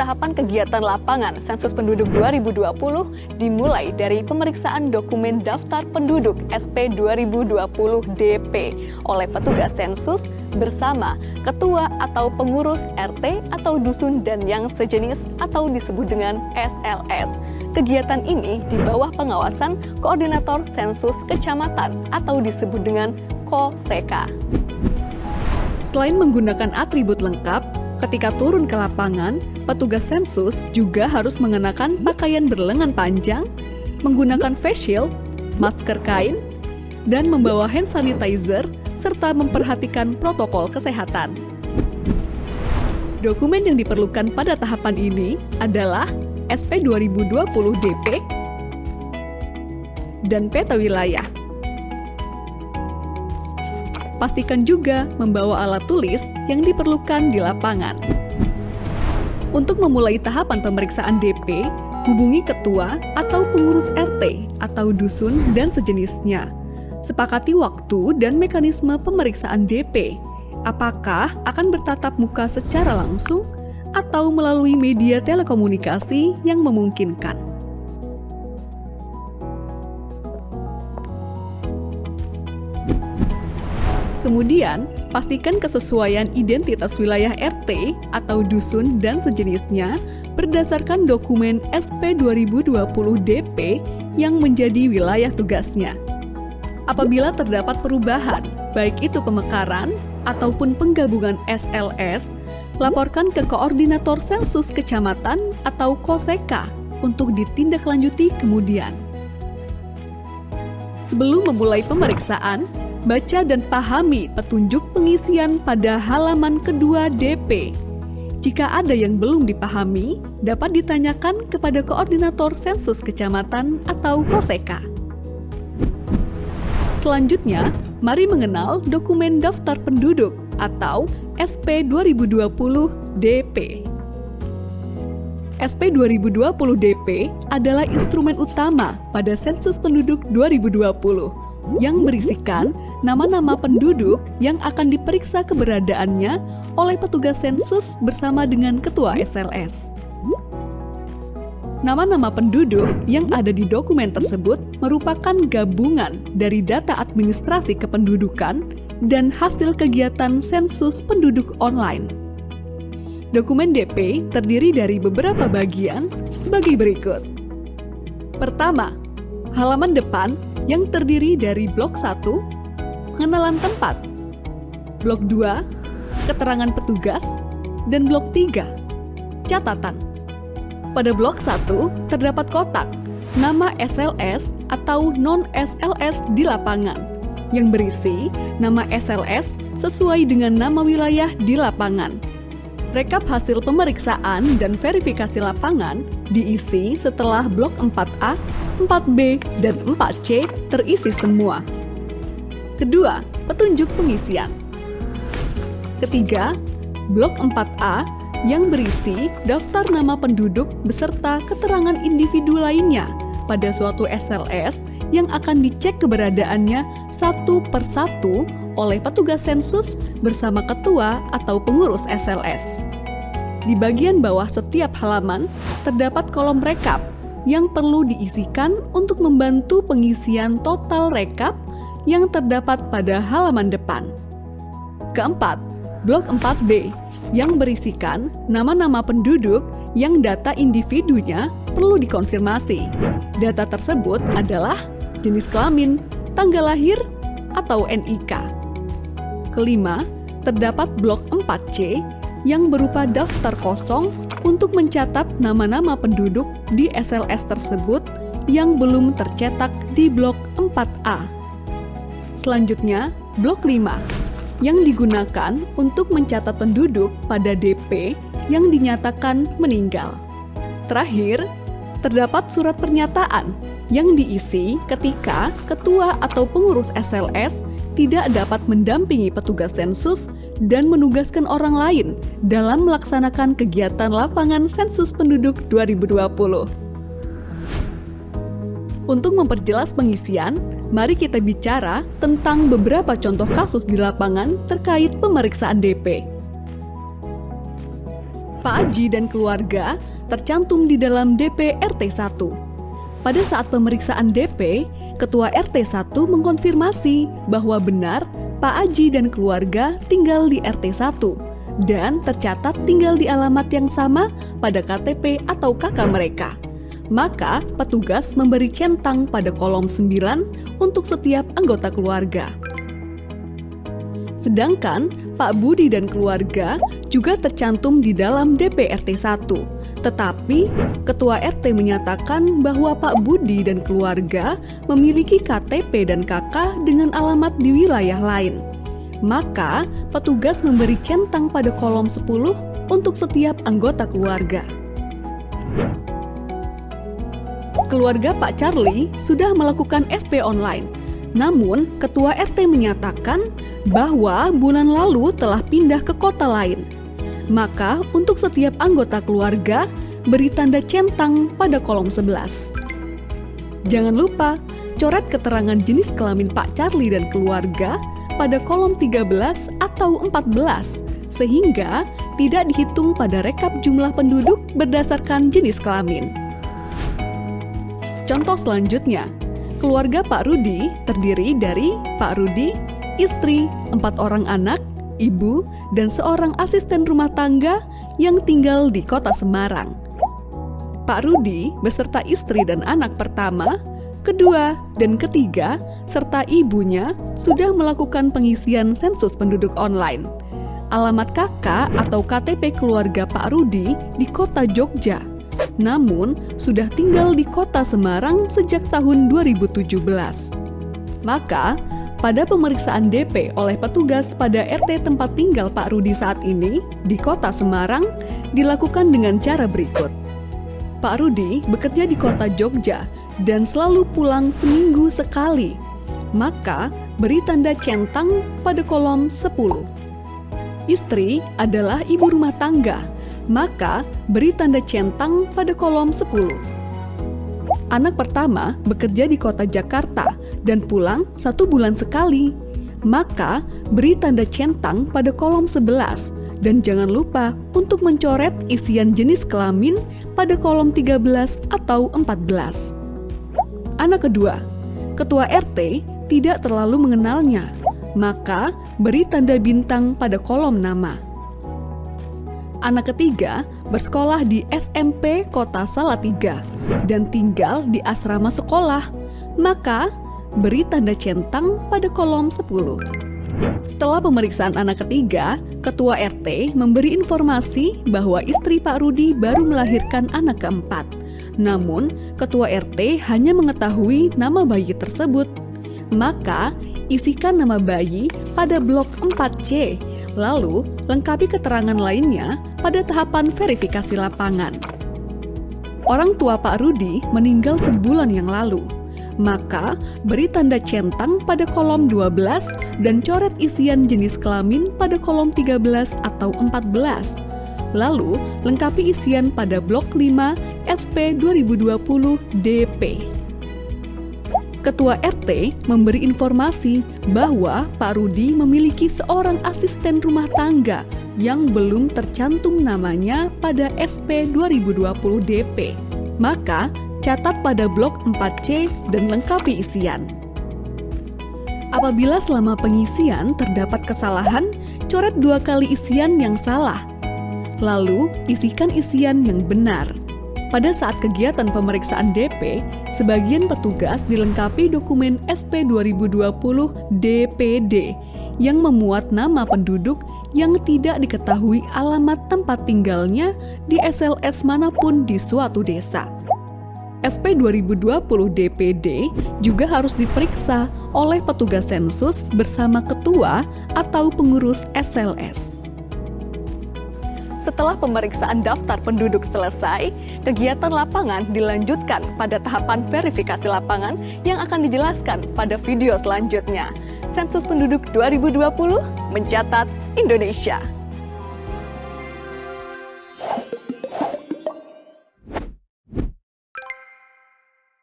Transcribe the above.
tahapan kegiatan lapangan Sensus Penduduk 2020 dimulai dari pemeriksaan dokumen daftar penduduk SP 2020 DP oleh petugas sensus bersama ketua atau pengurus RT atau dusun dan yang sejenis atau disebut dengan SLS. Kegiatan ini di bawah pengawasan Koordinator Sensus Kecamatan atau disebut dengan KOSEKA. Selain menggunakan atribut lengkap, ketika turun ke lapangan, petugas sensus juga harus mengenakan pakaian berlengan panjang, menggunakan face shield, masker kain, dan membawa hand sanitizer, serta memperhatikan protokol kesehatan. Dokumen yang diperlukan pada tahapan ini adalah SP 2020 DP dan peta wilayah. Pastikan juga membawa alat tulis yang diperlukan di lapangan. Untuk memulai tahapan pemeriksaan DP, hubungi ketua atau pengurus RT atau dusun dan sejenisnya. Sepakati waktu dan mekanisme pemeriksaan DP. Apakah akan bertatap muka secara langsung atau melalui media telekomunikasi yang memungkinkan. Kemudian, pastikan kesesuaian identitas wilayah RT atau dusun dan sejenisnya berdasarkan dokumen SP 2020 DP yang menjadi wilayah tugasnya. Apabila terdapat perubahan, baik itu pemekaran ataupun penggabungan SLS, laporkan ke Koordinator Sensus Kecamatan atau KOSEKA untuk ditindaklanjuti kemudian. Sebelum memulai pemeriksaan, baca dan pahami petunjuk pengisian pada halaman kedua DP. Jika ada yang belum dipahami, dapat ditanyakan kepada Koordinator Sensus Kecamatan atau KOSEKA. Selanjutnya, mari mengenal dokumen daftar penduduk atau SP 2020 DP. SP 2020 DP adalah instrumen utama pada Sensus Penduduk 2020 yang berisikan nama-nama penduduk yang akan diperiksa keberadaannya oleh petugas sensus bersama dengan ketua SLS. Nama-nama penduduk yang ada di dokumen tersebut merupakan gabungan dari data administrasi kependudukan dan hasil kegiatan sensus penduduk online. Dokumen DP terdiri dari beberapa bagian sebagai berikut. Pertama, halaman depan yang terdiri dari blok 1, pengenalan tempat, blok 2, keterangan petugas, dan blok 3, catatan. Pada blok 1 terdapat kotak nama SLS atau non-SLS di lapangan yang berisi nama SLS sesuai dengan nama wilayah di lapangan. Rekap hasil pemeriksaan dan verifikasi lapangan diisi setelah blok 4A, 4B, dan 4C terisi semua. Kedua, petunjuk pengisian. Ketiga, blok 4A yang berisi daftar nama penduduk beserta keterangan individu lainnya pada suatu SLS yang akan dicek keberadaannya satu persatu oleh petugas sensus bersama ketua atau pengurus SLS. Di bagian bawah setiap halaman terdapat kolom rekap yang perlu diisikan untuk membantu pengisian total rekap yang terdapat pada halaman depan. Keempat, blok 4B yang berisikan nama-nama penduduk yang data individunya perlu dikonfirmasi. Data tersebut adalah jenis kelamin, tanggal lahir, atau NIK. Kelima, terdapat blok 4C yang berupa daftar kosong untuk mencatat nama-nama penduduk di SLS tersebut yang belum tercetak di blok 4A. Selanjutnya, blok 5 yang digunakan untuk mencatat penduduk pada DP yang dinyatakan meninggal. Terakhir, terdapat surat pernyataan yang diisi ketika ketua atau pengurus SLS tidak dapat mendampingi petugas sensus dan menugaskan orang lain dalam melaksanakan kegiatan lapangan Sensus Penduduk 2020. Untuk memperjelas pengisian, mari kita bicara tentang beberapa contoh kasus di lapangan terkait pemeriksaan DP. Pak Aji dan keluarga tercantum di dalam DP RT 1. Pada saat pemeriksaan DP, Ketua RT 1 mengkonfirmasi bahwa benar Pak Aji dan keluarga tinggal di RT 1 dan tercatat tinggal di alamat yang sama pada KTP atau KK mereka. Maka petugas memberi centang pada kolom 9 untuk setiap anggota keluarga. Sedangkan Pak Budi dan keluarga juga tercantum di dalam DP RT 1. Tetapi Ketua RT menyatakan bahwa Pak Budi dan keluarga memiliki KTP dan KK dengan alamat di wilayah lain. Maka petugas memberi centang pada kolom 10 untuk setiap anggota keluarga. Keluarga Pak Charlie sudah melakukan SP online. Namun, Ketua RT menyatakan bahwa bulan lalu telah pindah ke kota lain. Maka, untuk setiap anggota keluarga, beri tanda centang pada kolom 11. Jangan lupa, coret keterangan jenis kelamin Pak Charlie dan keluarga pada kolom 13 atau 14, sehingga tidak dihitung pada rekap jumlah penduduk berdasarkan jenis kelamin. Contoh selanjutnya, keluarga Pak Rudi terdiri dari Pak Rudi, istri, 4 orang anak, ibu, dan seorang asisten rumah tangga yang tinggal di kota Semarang. Pak Rudi beserta istri dan anak pertama, kedua, dan ketiga, serta ibunya sudah melakukan pengisian sensus penduduk online. Alamat KK atau KTP keluarga Pak Rudi di kota Jogja, namun sudah tinggal di kota Semarang sejak tahun 2017. Maka, pada pemeriksaan DP oleh petugas pada RT tempat tinggal Pak Rudi saat ini di kota Semarang dilakukan dengan cara berikut. Pak Rudi bekerja di kota Jogja dan selalu pulang seminggu sekali. Maka, beri tanda centang pada kolom 10. Istri adalah ibu rumah tangga, maka beri tanda centang pada kolom 10. Anak pertama bekerja di kota Jakarta dan pulang 1 bulan sekali, maka beri tanda centang pada kolom 11 dan jangan lupa untuk mencoret isian jenis kelamin pada kolom 13 atau 14. Anak kedua, Ketua RT tidak terlalu mengenalnya, maka beri tanda bintang pada kolom nama. Anak ketiga bersekolah di SMP Kota Salatiga dan tinggal di asrama sekolah, maka beri tanda centang pada kolom 10. Setelah pemeriksaan anak ketiga, Ketua RT memberi informasi bahwa istri Pak Rudi baru melahirkan anak keempat. Namun, Ketua RT hanya mengetahui nama bayi tersebut. Maka, isikan nama bayi pada blok 4C, lalu lengkapi keterangan lainnya pada tahapan verifikasi lapangan. Orang tua Pak Rudi meninggal sebulan yang lalu, maka beri tanda centang pada kolom 12 dan coret isian jenis kelamin pada kolom 13 atau 14. Lalu, lengkapi isian pada blok 5 SP 2020 DP. Ketua RT memberi informasi bahwa Pak Rudi memiliki seorang asisten rumah tangga yang belum tercantum namanya pada SP 2020 DP. Maka, catat pada blok 4C dan lengkapi isian. Apabila selama pengisian terdapat kesalahan, coret 2 kali isian yang salah. Lalu, isikan isian yang benar. Pada saat kegiatan pemeriksaan DP, sebagian petugas dilengkapi dokumen SP 2020 DPD yang memuat nama penduduk yang tidak diketahui alamat tempat tinggalnya di SLS manapun di suatu desa. SP 2020 DPD juga harus diperiksa oleh petugas sensus bersama ketua atau pengurus SLS. Setelah pemeriksaan daftar penduduk selesai, kegiatan lapangan dilanjutkan pada tahapan verifikasi lapangan yang akan dijelaskan pada video selanjutnya. Sensus Penduduk 2020 mencatat Indonesia.